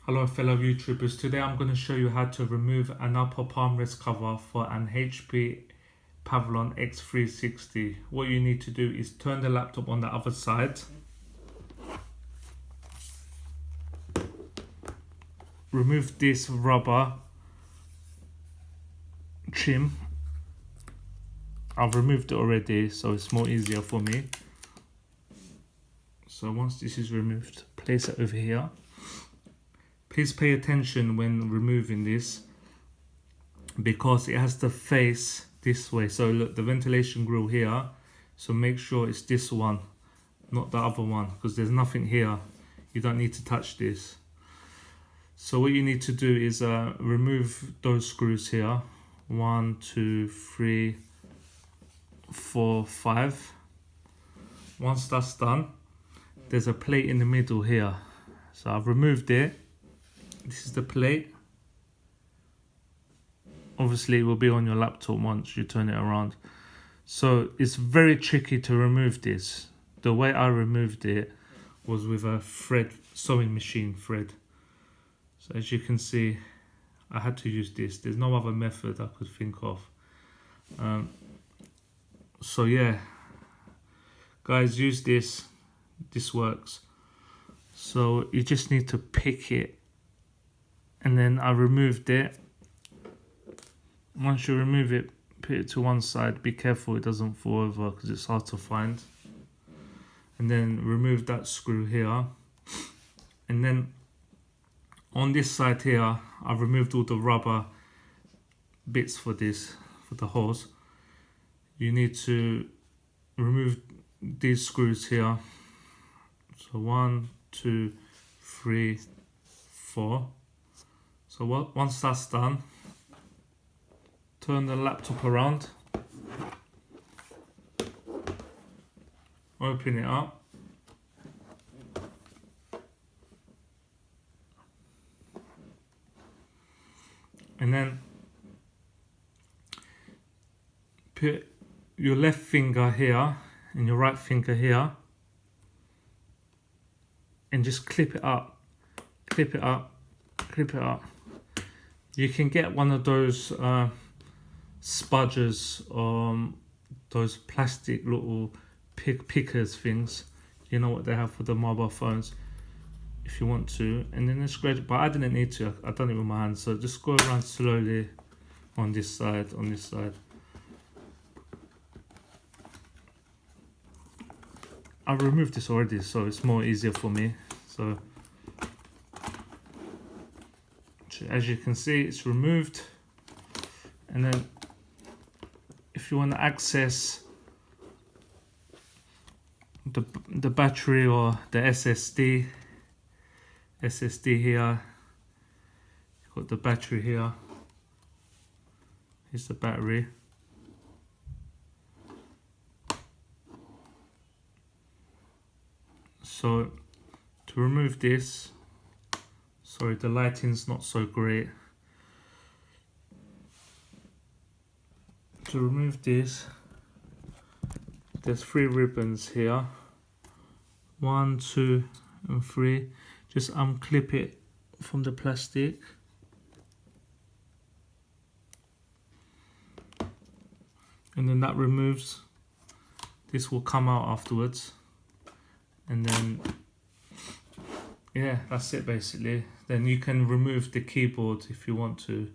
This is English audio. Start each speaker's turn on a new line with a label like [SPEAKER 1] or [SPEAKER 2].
[SPEAKER 1] Hello fellow YouTubers, today I'm going to show you how to remove an upper palm rest cover for an HP Pavilion X360. What you need to do is turn the laptop on the other side, remove this rubber trim. I've removed it already, so it's more easier for me. So once this is removed, place it over here. Please pay attention when removing this because it has to face this way. So look, the ventilation grill here, so make sure it's this one, not the other one, because there's nothing here. You don't need to touch this. So what you need to do is remove those screws here. 1, 2, 3, 4, 5. Once that's done, there's a plate in the middle here. So I've removed it. This is the plate. Obviously it will be on your laptop once you turn it around. So it's very tricky to remove this. The way I removed it was with a thread, sewing machine thread. So as you can see, I had to use this. There's no other method I could think of. So yeah, guys, use this. This works. So you just need to pick it. And then I removed it. Once you remove it, put it to one side. Be careful it doesn't fall over because it's hard to find. And then remove that screw here. And then on this side here, I've removed all the rubber bits for this, for the holes. You need to remove these screws here. So 1, 2, 3, 4. So once that's done, turn the laptop around, open it up, and then put your left finger here and your right finger here and just clip it up, clip it up, clip it up. You can get one of those spudgers or those plastic little pickers things. You know what they have for the mobile phones, if you want to. And then it's great, but I didn't need to. I've done it with my hands. So just go around slowly on this side, on this side. I removed this already, so it's more easier for me. So as you can see, it's removed. And then if you want to access the battery or the SSD here, you've got the battery here. Here's the battery. So to remove this, sorry, the lighting's not so great. To remove this, there's 3 ribbons here. 1, 2, and 3. Just unclip it from the plastic. And then that removes. This will come out afterwards. And then, yeah, that's it basically. Then you can remove the keyboard if you want to.